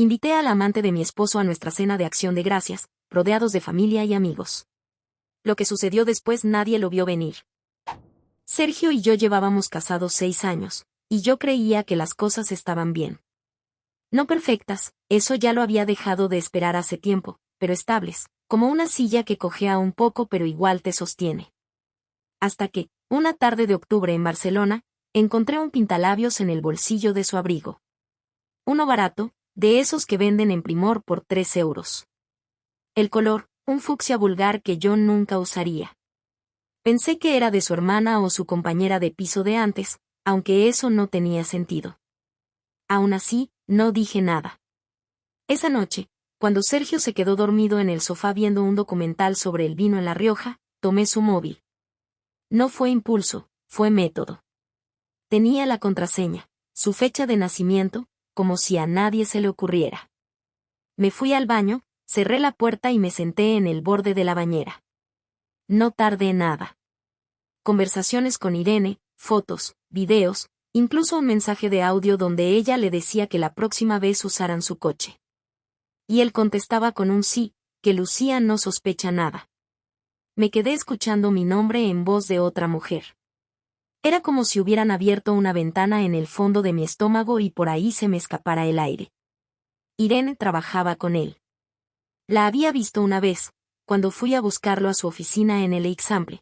Invité al amante de mi esposo a nuestra cena de acción de gracias, rodeados de familia y amigos. Lo que sucedió después nadie lo vio venir. Sergio y yo llevábamos casados 6 años, y yo creía que las cosas estaban bien. No perfectas, eso ya lo había dejado de esperar hace tiempo, pero estables, como una silla que cojea un poco pero igual te sostiene. Hasta que, una tarde de octubre en Barcelona, encontré un pintalabios en el bolsillo de su abrigo. Uno barato, de esos que venden en Primor por 3 euros. El color, un fucsia vulgar que yo nunca usaría. Pensé que era de su hermana o su compañera de piso de antes, aunque eso no tenía sentido. Aún así, no dije nada. Esa noche, cuando Sergio se quedó dormido en el sofá viendo un documental sobre el vino en La Rioja, tomé su móvil. No fue impulso, fue método. Tenía la contraseña, su fecha de nacimiento, como si a nadie se le ocurriera. Me fui al baño, cerré la puerta y me senté en el borde de la bañera. No tardé nada. Conversaciones con Irene, fotos, videos, incluso un mensaje de audio donde ella le decía que la próxima vez usaran su coche. Y él contestaba con un sí, que Lucía no sospecha nada. Me quedé escuchando mi nombre en voz de otra mujer. Era como si hubieran abierto una ventana en el fondo de mi estómago y por ahí se me escapara el aire. Irene trabajaba con él. La había visto una vez, cuando fui a buscarlo a su oficina en el Eixample.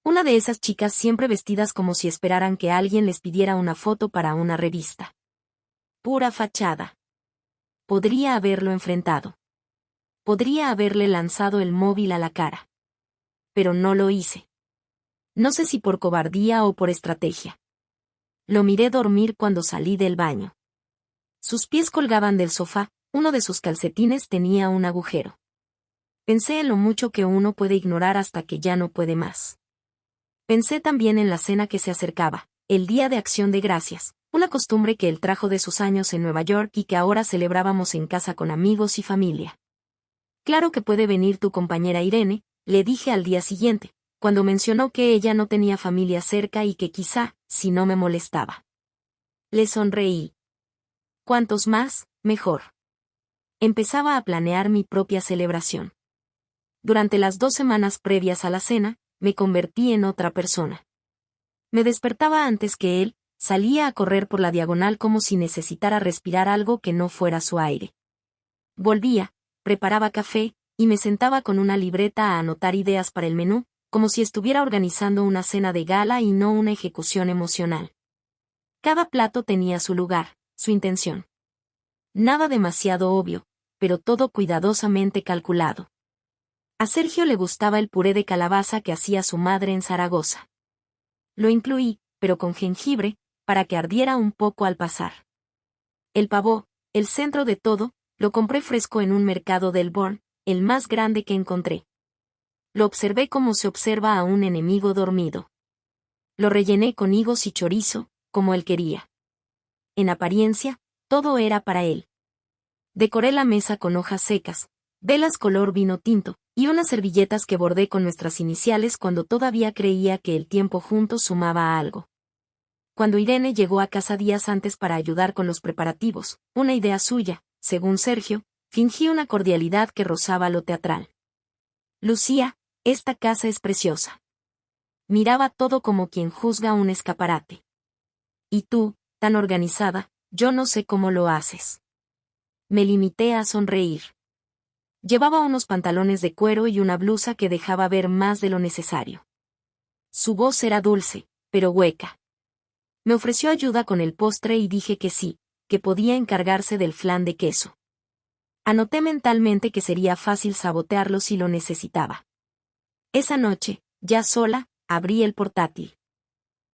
Una de esas chicas siempre vestidas como si esperaran que alguien les pidiera una foto para una revista. Pura fachada. Podría haberlo enfrentado. Podría haberle lanzado el móvil a la cara. Pero no lo hice. No sé si por cobardía o por estrategia. Lo miré dormir cuando salí del baño. Sus pies colgaban del sofá, uno de sus calcetines tenía un agujero. Pensé en lo mucho que uno puede ignorar hasta que ya no puede más. Pensé también en la cena que se acercaba, el Día de Acción de Gracias, una costumbre que él trajo de sus años en Nueva York y que ahora celebrábamos en casa con amigos y familia. Claro que puede venir tu compañera Irene, le dije al día siguiente, cuando mencionó que ella no tenía familia cerca y que quizá, si no me molestaba. Le sonreí. Cuantos más, mejor. Empezaba a planear mi propia celebración. Durante las 2 semanas previas a la cena, me convertí en otra persona. Me despertaba antes que él, salía a correr por la diagonal como si necesitara respirar algo que no fuera su aire. Volvía, preparaba café, y me sentaba con una libreta a anotar ideas para el menú, como si estuviera organizando una cena de gala y no una ejecución emocional. Cada plato tenía su lugar, su intención. Nada demasiado obvio, pero todo cuidadosamente calculado. A Sergio le gustaba el puré de calabaza que hacía su madre en Zaragoza. Lo incluí, pero con jengibre, para que ardiera un poco al pasar. El pavó, el centro de todo, lo compré fresco en un mercado del Born, el más grande que encontré. Lo observé como se observa a un enemigo dormido. Lo rellené con higos y chorizo, como él quería. En apariencia, todo era para él. Decoré la mesa con hojas secas, velas color vino tinto, y unas servilletas que bordé con nuestras iniciales cuando todavía creía que el tiempo juntos sumaba a algo. Cuando Irene llegó a casa días antes para ayudar con los preparativos, una idea suya, según Sergio, fingí una cordialidad que rozaba lo teatral. Lucía, esta casa es preciosa. Miraba todo como quien juzga un escaparate. Y tú, tan organizada, yo no sé cómo lo haces. Me limité a sonreír. Llevaba unos pantalones de cuero y una blusa que dejaba ver más de lo necesario. Su voz era dulce, pero hueca. Me ofreció ayuda con el postre y dije que sí, que podía encargarse del flan de queso. Anoté mentalmente que sería fácil sabotearlo si lo necesitaba. Esa noche, ya sola, abrí el portátil.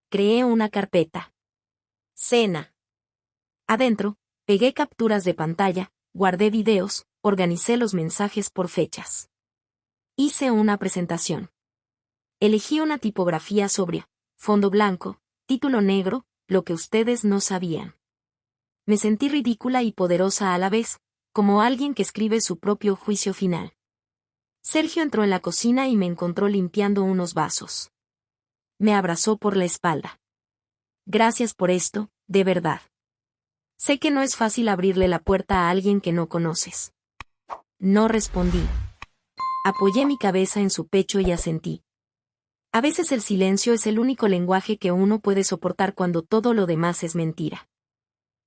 Creé una carpeta. Cena. Adentro, pegué capturas de pantalla, guardé videos, organicé los mensajes por fechas. Hice una presentación. Elegí una tipografía sobria, fondo blanco, título negro, lo que ustedes no sabían. Me sentí ridícula y poderosa a la vez, como alguien que escribe su propio juicio final. Sergio entró en la cocina y me encontró limpiando unos vasos. Me abrazó por la espalda. Gracias por esto, de verdad. Sé que no es fácil abrirle la puerta a alguien que no conoces. No respondí. Apoyé mi cabeza en su pecho y asentí. A veces el silencio es el único lenguaje que uno puede soportar cuando todo lo demás es mentira.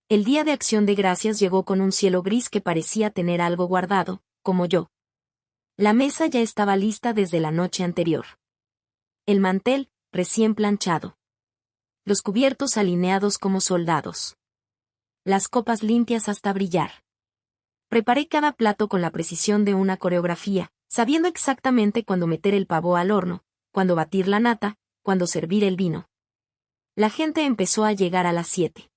El día de Acción de Gracias llegó con un cielo gris que parecía tener algo guardado, como yo. La mesa ya estaba lista desde la noche anterior. El mantel, recién planchado. Los cubiertos alineados como soldados. Las copas limpias hasta brillar. Preparé cada plato con la precisión de una coreografía, sabiendo exactamente cuándo meter el pavo al horno, cuándo batir la nata, cuándo servir el vino. La gente empezó a llegar a las 7.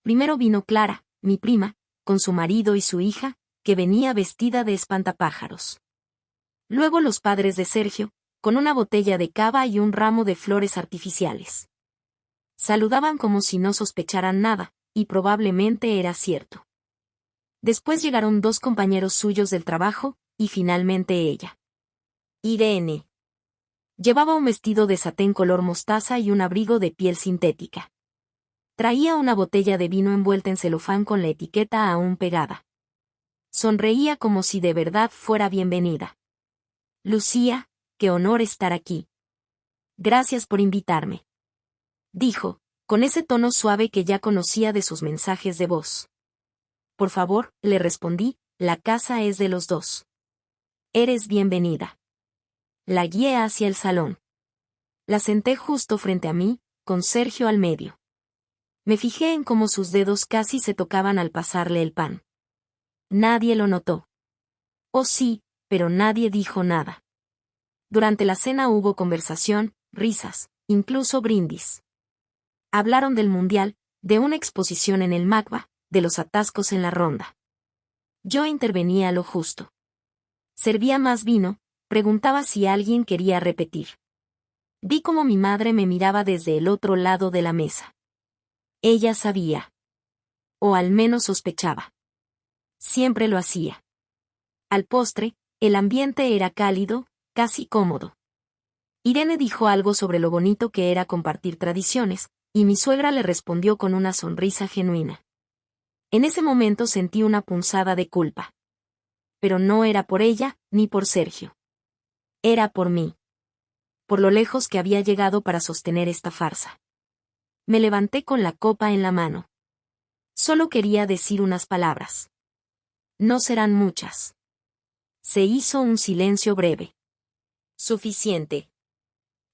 Primero vino Clara, mi prima, con su marido y su hija, que venía vestida de espantapájaros. Luego los padres de Sergio, con una botella de cava y un ramo de flores artificiales. Saludaban como si no sospecharan nada, y probablemente era cierto. Después llegaron 2 compañeros suyos del trabajo, y finalmente ella. Irene. Llevaba un vestido de satén color mostaza y un abrigo de piel sintética. Traía una botella de vino envuelta en celofán con la etiqueta aún pegada. Sonreía como si de verdad fuera bienvenida. Lucía, qué honor estar aquí. Gracias por invitarme. Dijo, con ese tono suave que ya conocía de sus mensajes de voz. Por favor, le respondí, la casa es de los dos. Eres bienvenida. La guié hacia el salón. La senté justo frente a mí, con Sergio al medio. Me fijé en cómo sus dedos casi se tocaban al pasarle el pan. Nadie lo notó. Oh sí, pero nadie dijo nada. Durante la cena hubo conversación, risas, incluso brindis. Hablaron del mundial, de una exposición en el MACBA, de los atascos en la ronda. Yo intervenía a lo justo. Servía más vino, preguntaba si alguien quería repetir. Vi cómo mi madre me miraba desde el otro lado de la mesa. Ella sabía. O al menos sospechaba. Siempre lo hacía. Al postre, el ambiente era cálido, casi cómodo. Irene dijo algo sobre lo bonito que era compartir tradiciones, y mi suegra le respondió con una sonrisa genuina. En ese momento sentí una punzada de culpa. Pero no era por ella, ni por Sergio. Era por mí. Por lo lejos que había llegado para sostener esta farsa. Me levanté con la copa en la mano. Solo quería decir unas palabras. No serán muchas. Se hizo un silencio breve. Suficiente.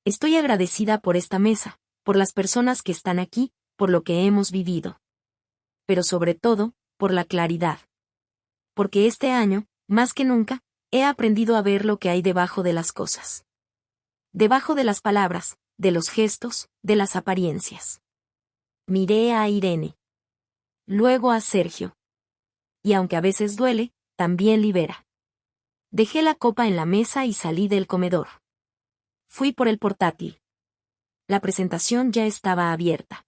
Estoy agradecida por esta mesa, por las personas que están aquí, por lo que hemos vivido. Pero sobre todo, por la claridad. Porque este año, más que nunca, he aprendido a ver lo que hay debajo de las cosas. Debajo de las palabras, de los gestos, de las apariencias. Miré a Irene. Luego a Sergio. Y aunque a veces duele, también libera. Dejé la copa en la mesa y salí del comedor. Fui por el portátil. La presentación ya estaba abierta.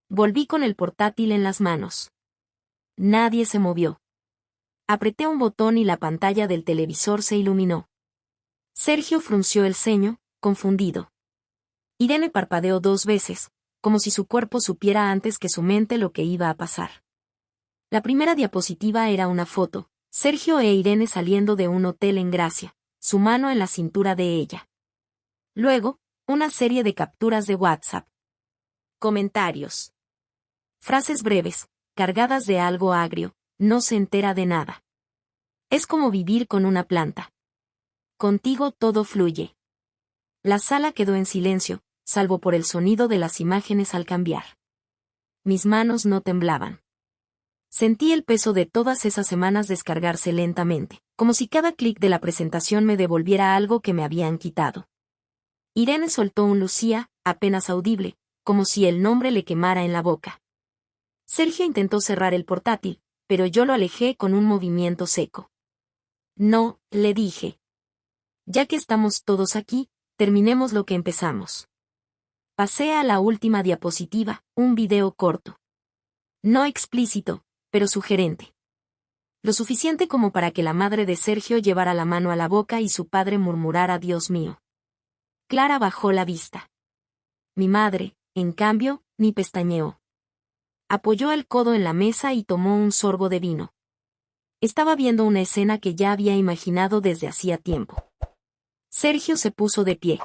Volví con el portátil en las manos. Nadie se movió. Apreté un botón y la pantalla del televisor se iluminó. Sergio frunció el ceño, confundido. Irene parpadeó 2 veces, como si su cuerpo supiera antes que su mente lo que iba a pasar. La primera diapositiva era una foto, Sergio e Irene saliendo de un hotel en Gracia, su mano en la cintura de ella. Luego, una serie de capturas de WhatsApp. Comentarios. Frases breves, cargadas de algo agrio, no se entera de nada. Es como vivir con una planta. Contigo todo fluye. La sala quedó en silencio, salvo por el sonido de las imágenes al cambiar. Mis manos no temblaban. Sentí el peso de todas esas semanas descargarse lentamente, como si cada clic de la presentación me devolviera algo que me habían quitado. Irene soltó un Lucía, apenas audible, como si el nombre le quemara en la boca. Sergio intentó cerrar el portátil, pero yo lo alejé con un movimiento seco. No, le dije. Ya que estamos todos aquí, terminemos lo que empezamos. Pasé a la última diapositiva, un video corto. No explícito, pero sugerente. Lo suficiente como para que la madre de Sergio llevara la mano a la boca y su padre murmurara «Dios mío». Clara bajó la vista. Mi madre, en cambio, ni pestañeó. Apoyó el codo en la mesa y tomó un sorbo de vino. Estaba viendo una escena que ya había imaginado desde hacía tiempo. Sergio se puso de pie.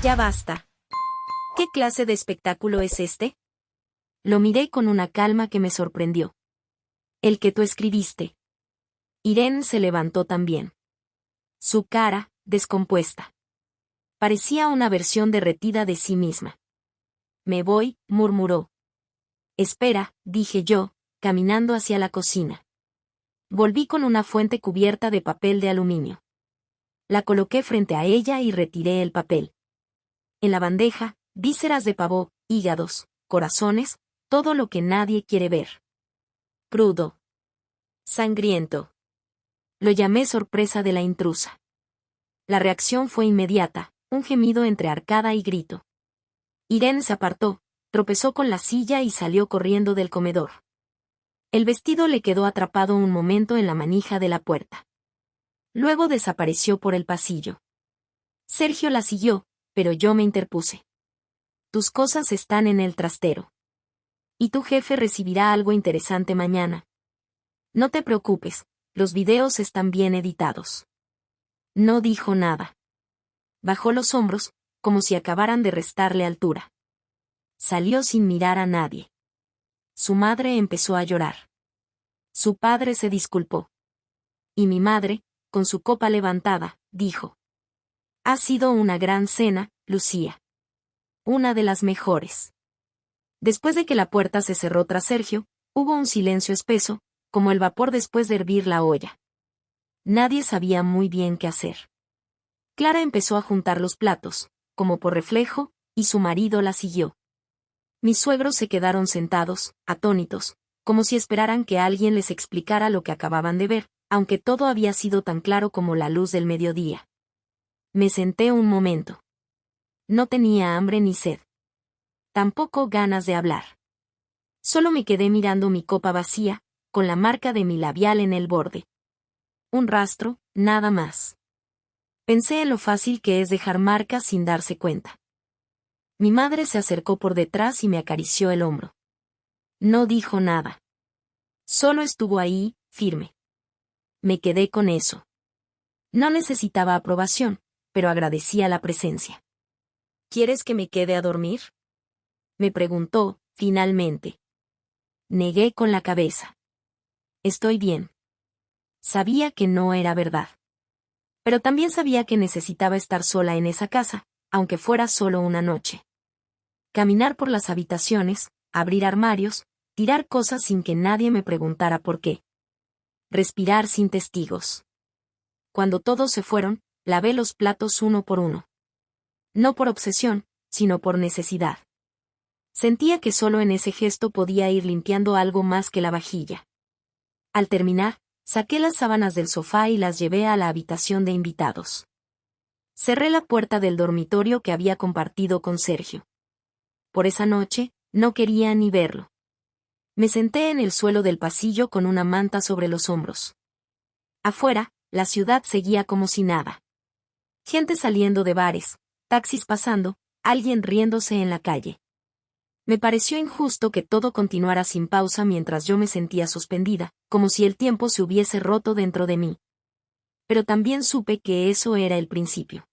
Ya basta. ¿Qué clase de espectáculo es este? Lo miré con una calma que me sorprendió. El que tú escribiste. Irene se levantó también. Su cara, descompuesta. Parecía una versión derretida de sí misma. Me voy, murmuró. Espera, dije yo, caminando hacia la cocina. Volví con una fuente cubierta de papel de aluminio. La coloqué frente a ella y retiré el papel. En la bandeja, vísceras de pavo, hígados, corazones, todo lo que nadie quiere ver. Crudo. Sangriento. Lo llamé sorpresa de la intrusa. La reacción fue inmediata, un gemido entre arcada y grito. Irene se apartó, tropezó con la silla y salió corriendo del comedor. El vestido le quedó atrapado un momento en la manija de la puerta. Luego desapareció por el pasillo. Sergio la siguió, pero yo me interpuse. Tus cosas están en el trastero. Y tu jefe recibirá algo interesante mañana. No te preocupes, los videos están bien editados. No dijo nada. Bajó los hombros, como si acabaran de restarle altura. Salió sin mirar a nadie. Su madre empezó a llorar. Su padre se disculpó. Y mi madre, con su copa levantada, dijo: ha sido una gran cena, Lucía. Una de las mejores. Después de que la puerta se cerró tras Sergio, hubo un silencio espeso, como el vapor después de hervir la olla. Nadie sabía muy bien qué hacer. Clara empezó a juntar los platos, como por reflejo, y su marido la siguió. Mis suegros se quedaron sentados, atónitos, como si esperaran que alguien les explicara lo que acababan de ver, aunque todo había sido tan claro como la luz del mediodía. Me senté un momento. No tenía hambre ni sed. Tampoco ganas de hablar. Solo me quedé mirando mi copa vacía, con la marca de mi labial en el borde. Un rastro, nada más. Pensé en lo fácil que es dejar marcas sin darse cuenta. Mi madre se acercó por detrás y me acarició el hombro. No dijo nada. Solo estuvo ahí, firme. Me quedé con eso. No necesitaba aprobación, pero agradecía la presencia. ¿Quieres que me quede a dormir?, me preguntó, finalmente. Negué con la cabeza. Estoy bien. Sabía que no era verdad. Pero también sabía que necesitaba estar sola en esa casa, aunque fuera solo una noche. Caminar por las habitaciones, abrir armarios, tirar cosas sin que nadie me preguntara por qué. Respirar sin testigos. Cuando todos se fueron, lavé los platos uno por uno. No por obsesión, sino por necesidad. Sentía que solo en ese gesto podía ir limpiando algo más que la vajilla. Al terminar, saqué las sábanas del sofá y las llevé a la habitación de invitados. Cerré la puerta del dormitorio que había compartido con Sergio. Por esa noche, no quería ni verlo. Me senté en el suelo del pasillo con una manta sobre los hombros. Afuera, la ciudad seguía como si nada. Gente saliendo de bares, taxis pasando, alguien riéndose en la calle. Me pareció injusto que todo continuara sin pausa mientras yo me sentía suspendida, como si el tiempo se hubiese roto dentro de mí. Pero también supe que eso era el principio.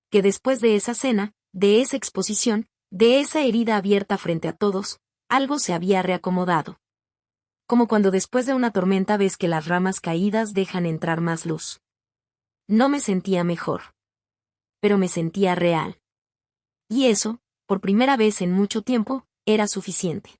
Que después de esa cena, de esa exposición, de esa herida abierta frente a todos, algo se había reacomodado. Como cuando después de una tormenta ves que las ramas caídas dejan entrar más luz. No me sentía mejor. Pero me sentía real. Y eso, por primera vez en mucho tiempo, era suficiente.